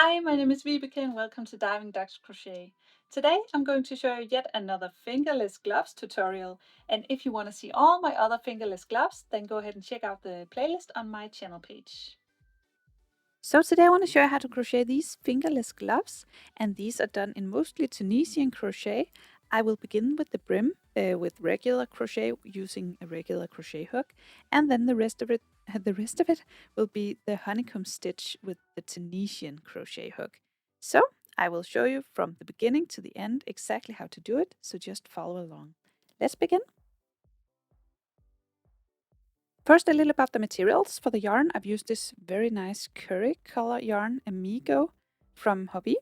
Hi, my name is Vibeke and welcome to Diving Ducks Crochet. Today I'm going to show you yet another fingerless gloves tutorial, and if you want to see all my other fingerless gloves, then go ahead and check out the playlist on my channel page. So today I want to show you how to crochet these fingerless gloves, and these are done in mostly Tunisian crochet. I will begin with the brim with regular crochet using a regular crochet hook, and then the rest of it will be the honeycomb stitch with the Tunisian crochet hook. So I will show you from the beginning to the end exactly how to do it, so just follow along. Let's begin. First, a little about the materials. For the yarn, I've used this very nice curry color yarn, Amigo from Hobby.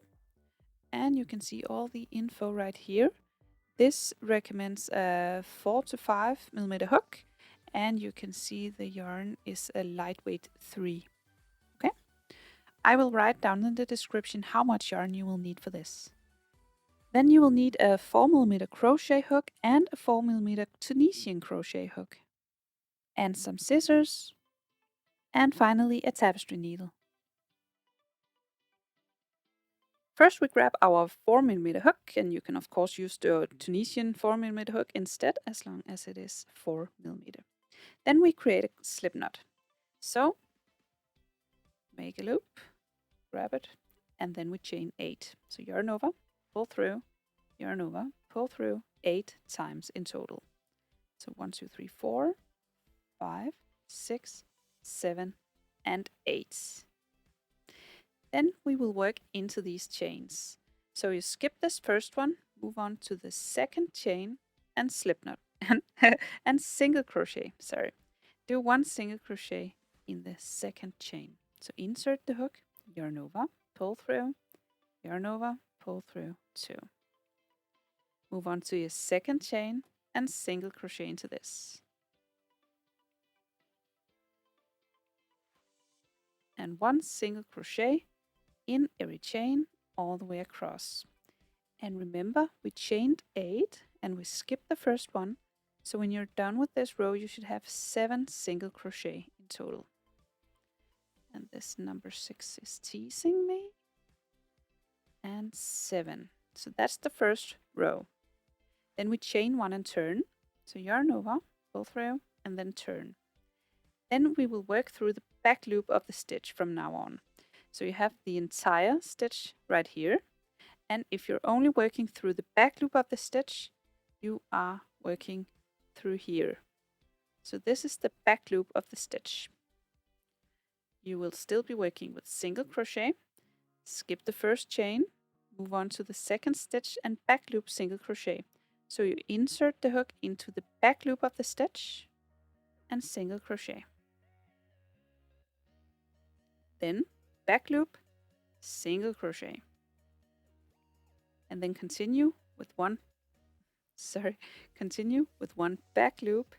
And you can see all the info right here. This recommends a 4 to 5 millimeter hook. And you can see the yarn is a lightweight 3. Okay. I will write down in the description how much yarn you will need for this. Then you will need a 4 millimeter crochet hook and a 4 millimeter Tunisian crochet hook. And some scissors, and finally a tapestry needle. First we grab our 4mm hook, and you can of course use the Tunisian 4mm hook instead, as long as it is 4mm. Then we create a slip knot. So make a loop, grab it, and then we chain 8. So yarn over, pull through, yarn over, pull through 8 times in total. So 1, 2, 3, 4, 5, 6, 7, and 8. Then we will work into these chains. So you skip this first one, move on to the second chain and slip knot and single crochet, sorry. Do 1 single crochet in the second chain. So insert the hook, yarn over, pull through, yarn over, pull through 2. Move on to your second chain and single crochet into this. And 1 single crochet in every chain all the way across. And remember, we chained 8 and we skipped the first one. So when you're done with this row, you should have 7 single crochet in total. And this number 6 is teasing me. And 7. So that's the first row. Then we chain 1 and turn. So yarn over, pull through, and then turn. Then we will work through the back loop of the stitch from now on. So you have the entire stitch right here. And if you're only working through the back loop of the stitch, you are working through here. So this is the back loop of the stitch. You will still be working with single crochet, skip the first chain, move on to the second stitch and back loop single crochet. So you insert the hook into the back loop of the stitch and single crochet. Then back loop, single crochet. And then continue with one back loop,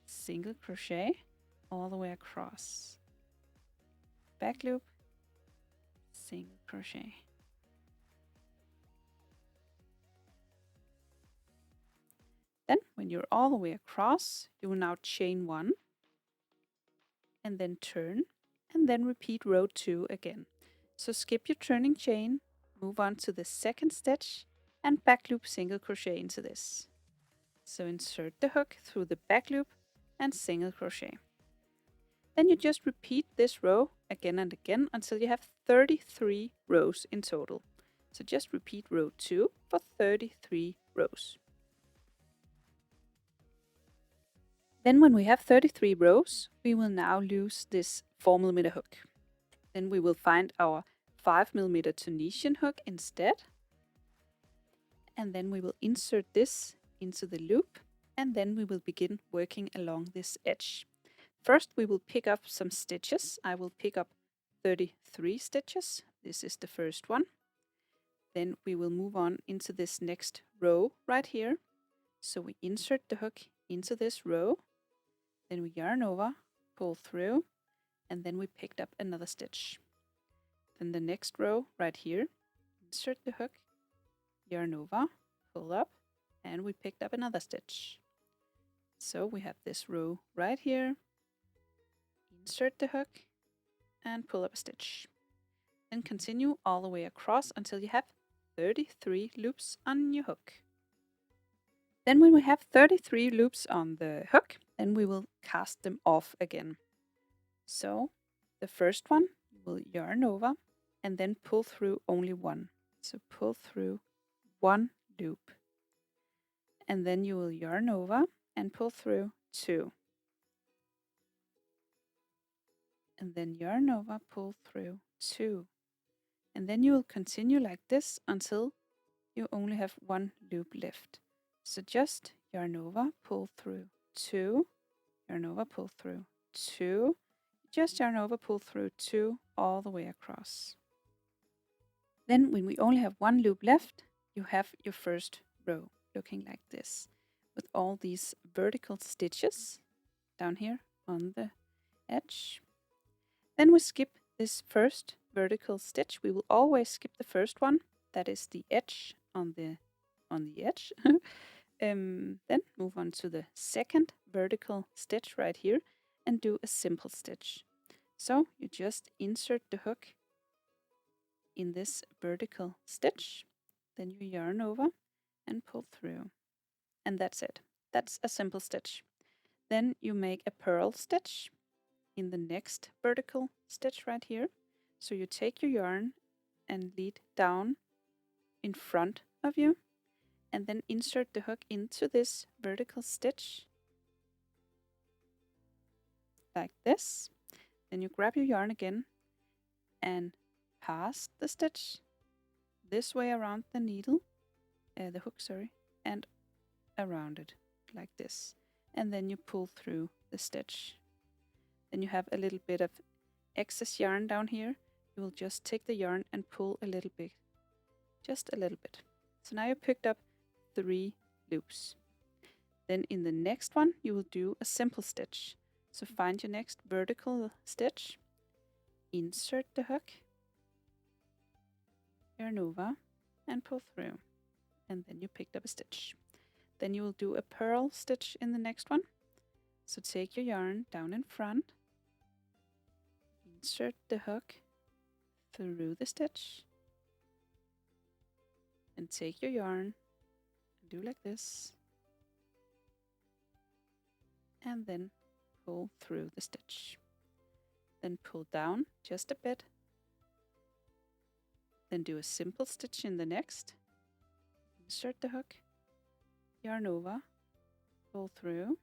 single crochet all the way across. Back loop, single crochet. Then when you're all the way across, you will now chain 1 and then turn and then repeat row 2 again. So skip your turning chain, move on to the second stitch and back loop single crochet into this. So insert the hook through the back loop and single crochet. Then you just repeat this row again and again until you have 33 rows in total. So just repeat row 2 for 33 rows. Then when we have 33 rows, we will now use this 4mm hook. Then we will find our 5mm Tunisian hook instead. And then we will insert this into the loop, and then we will begin working along this edge. First we will pick up some stitches. I will pick up 33 stitches. This is the first one. Then we will move on into this next row right here. So we insert the hook into this row. Then we yarn over, pull through, and then we picked up another stitch. Then the next row right here, insert the hook, yarn over, pull up, and we picked up another stitch. So we have this row right here, insert the hook, and pull up a stitch. Then continue all the way across until you have 33 loops on your hook. Then when we have 33 loops on the hook, then we will cast them off again. So the first one you will yarn over and then pull through only one. So pull through one loop. And then you will yarn over and pull through two. And then yarn over, pull through two. And then you will continue like this until you only have one loop left. So just yarn over, pull through two, yarn over, pull through two, just yarn over, pull through two all the way across. Then when we only have one loop left, you have your first row looking like this with all these vertical stitches down here on the edge. Then we skip this first vertical stitch. We will always skip the first one, that is the edge on the edge. Then move on to the second vertical stitch right here and do a simple stitch. So you just insert the hook in this vertical stitch, then you yarn over and pull through. And that's it. That's a simple stitch. Then you make a purl stitch in the next vertical stitch right here. So you take your yarn and lead down in front of you and then insert the hook into this vertical stitch like this. Then you grab your yarn again and pass the stitch this way around the needle, the hook, sorry, and around it like this. And then you pull through the stitch. Then you have a little bit of excess yarn down here. You will just take the yarn and pull a little bit, just a little bit. So now you picked up 3 loops. Then in the next one you will do a simple stitch. So find your next vertical stitch, insert the hook, yarn over and pull through, and then you picked up a stitch. Then you will do a purl stitch in the next one. So take your yarn down in front, insert the hook through the stitch, and take your yarn and do like this, and then pull through the stitch. Then pull down just a bit, then do a simple stitch in the next, insert the hook, yarn over, pull through,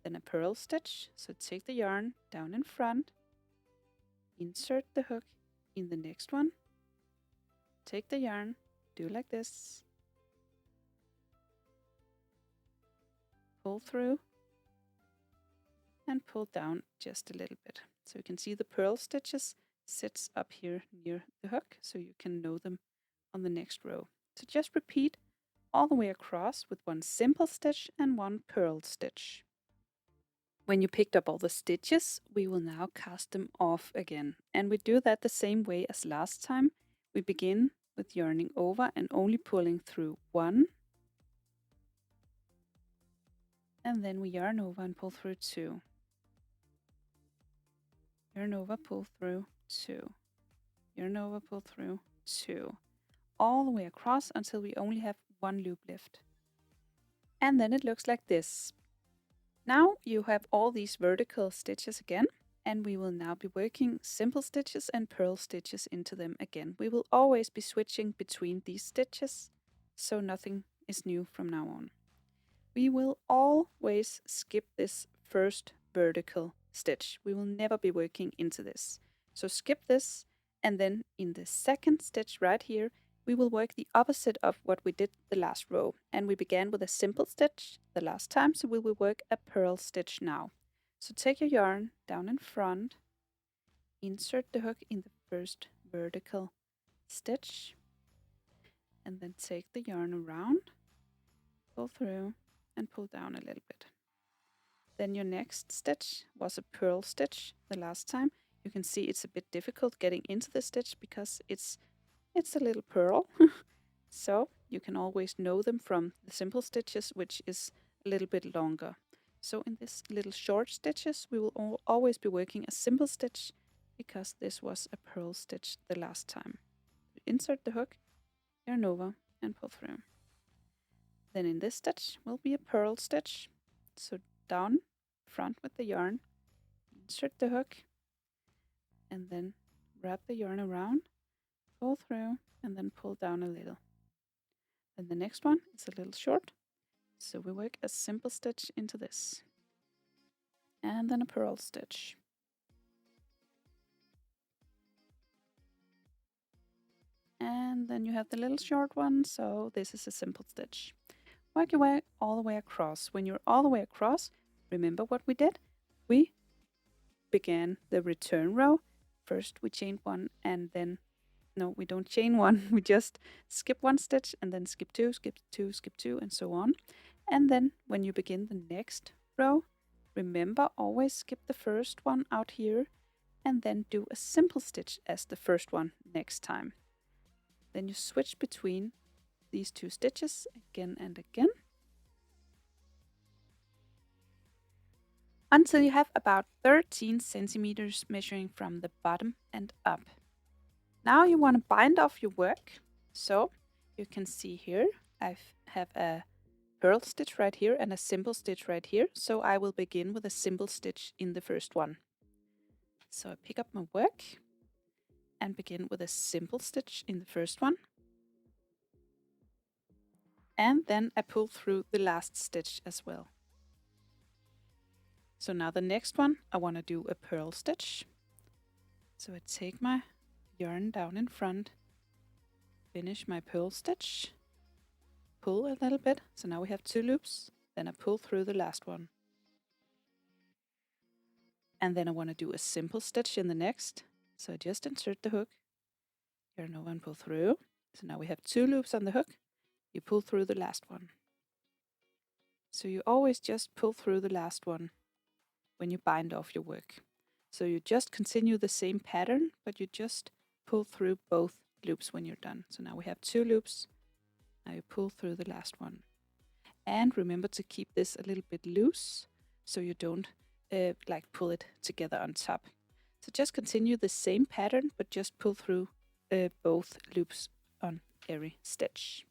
then a purl stitch. So take the yarn down in front, insert the hook in the next one, take the yarn, do like this, pull through, and pull down just a little bit. So you can see the purl stitches sits up here near the hook, so you can know them on the next row. So just repeat all the way across with one simple stitch and one purl stitch. When you picked up all the stitches, we will now cast them off again. And we do that the same way as last time. We begin with yarning over and only pulling through one. And then we yarn over and pull through two. Yarn over, pull through two. Yarn over, pull through two. All the way across until we only have one loop left. And then it looks like this. Now you have all these vertical stitches again, and we will now be working simple stitches and purl stitches into them again. We will always be switching between these stitches, so nothing is new from now on. We will always skip this first vertical stitch. We will never be working into this. So skip this, and then in the second stitch right here, we will work the opposite of what we did the last row. And we began with a simple stitch the last time, so we will work a purl stitch now. So take your yarn down in front, insert the hook in the first vertical stitch, and then take the yarn around, pull through, and pull down a little bit. Then your next stitch was a purl stitch the last time. You can see it's a bit difficult getting into the stitch because it's a little purl. So you can always know them from the simple stitches, which is a little bit longer. So in this little short stitches, we will always be working a simple stitch because this was a purl stitch the last time. Insert the hook, yarn over, and pull through. Then in this stitch will be a purl stitch. So down front with the yarn, insert the hook, and then wrap the yarn around, pull through, and then pull down a little. Then the next one is a little short, so we work a simple stitch into this. And then a purl stitch. And then you have the little short one, so this is a simple stitch. Work your way all the way across. When you're all the way across, remember what we did? We began the return row. First we chain one and then, no, we don't chain one, we just skip one stitch and then skip two, skip two, skip two, and so on. And then when you begin the next row, remember always skip the first one out here and then do a simple stitch as the first one next time. Then you switch between these two stitches again and again until you have about 13 centimeters measuring from the bottom and up. Now you want to bind off your work, so you can see here I have a purl stitch right here and a simple stitch right here, so I will begin with a simple stitch in the first one. So I pick up my work and begin with a simple stitch in the first one. And then I pull through the last stitch as well. So now the next one, I want to do a purl stitch. So I take my yarn down in front, finish my purl stitch, pull a little bit. So now we have 2 loops. Then I pull through the last one. And then I want to do a simple stitch in the next. So I just insert the hook, yarn over and pull through. So now we have 2 loops on the hook. You pull through the last one. So you always just pull through the last one when you bind off your work. So you just continue the same pattern, but you just pull through both loops when you're done. So now we have 2 loops. Now you pull through the last one. And remember to keep this a little bit loose so you don't like pull it together on top. So just continue the same pattern, but just pull through both loops on every stitch.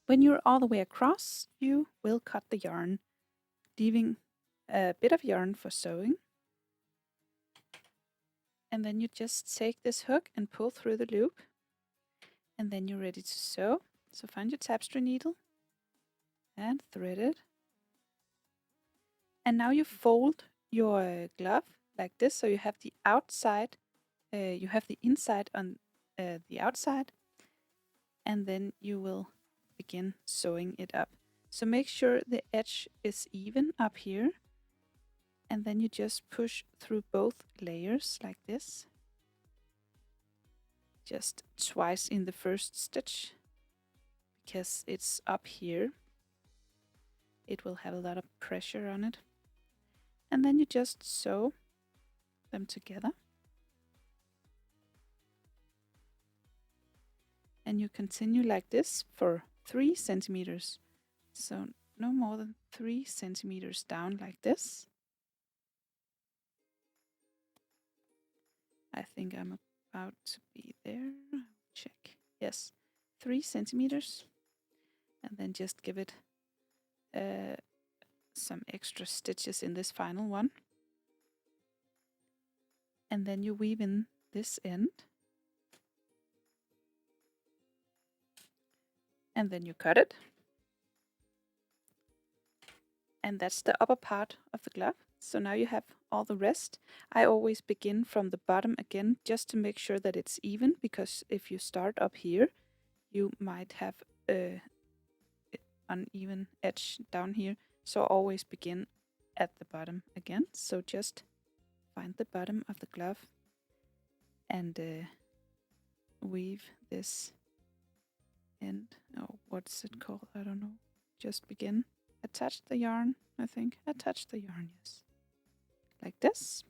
When you're all the way across, you will cut the yarn, leaving a bit of yarn for sewing. And then you just take this hook and pull through the loop. And then you're ready to sew. So find your tapestry needle and thread it. And now you fold your glove like this, so you have the outside, you have the inside on the outside, and then you will begin sewing it up. So make sure the edge is even up here, and then you just push through both layers like this. Just twice in the first stitch, because it's up here. It will have a lot of pressure on it. And then you just sew them together. And you continue like this for 3 centimeters. So no more than 3 centimeters down like this. I think I'm about to be there. Check. Yes, 3 centimeters. And then just give it some extra stitches in this final one. And then you weave in this end. And then you cut it. And that's the upper part of the glove. So now you have all the rest. I always begin from the bottom again, just to make sure that it's even, because if you start up here, you might have an uneven edge down here. So always begin at the bottom again. So just find the bottom of the glove and weave this end. Oh, what's it called? I don't know. Just begin. Attach the yarn, I think. Attach the yarn, yes. Like this.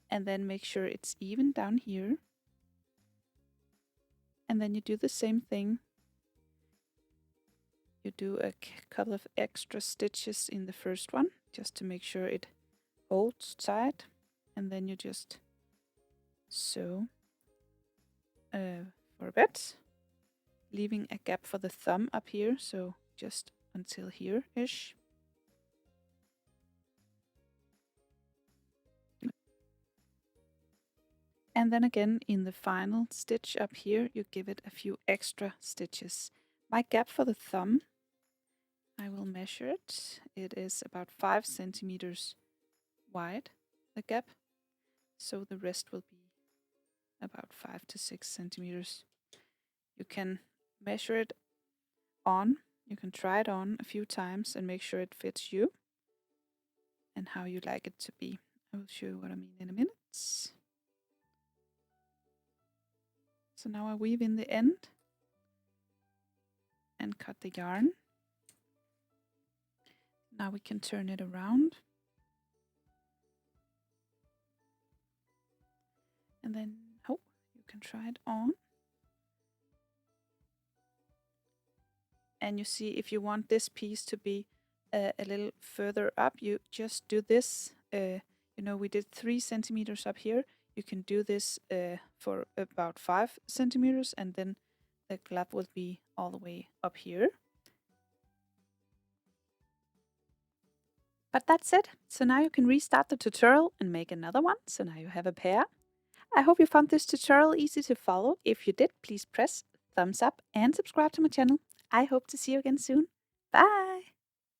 And then make sure it's even down here. And then you do the same thing. You do a couple of extra stitches in the first one, just to make sure it holds tight. And then you just So for a bit, leaving a gap for the thumb up here, so just until here-ish. And then again, in the final stitch up here, you give it a few extra stitches. My gap for the thumb, I will measure it. It is about 5 centimeters wide, the gap. So the rest will be about 5 to 6 centimeters. You can measure it on. You can try it on a few times and make sure it fits you and how you like it to be. I will show you what I mean in a minute. So now I weave in the end and cut the yarn. Now we can turn it around. And then, oh, you can try it on. And you see, if you want this piece to be a little further up, you just do this. You know, we did 3 centimeters up here. You can do this for about 5 centimeters, and then the glove will be all the way up here. But that's it. So now you can restart the tutorial and make another one. So now you have a pair. I hope you found this tutorial easy to follow. If you did, please press thumbs up and subscribe to my channel. I hope to see you again soon. Bye!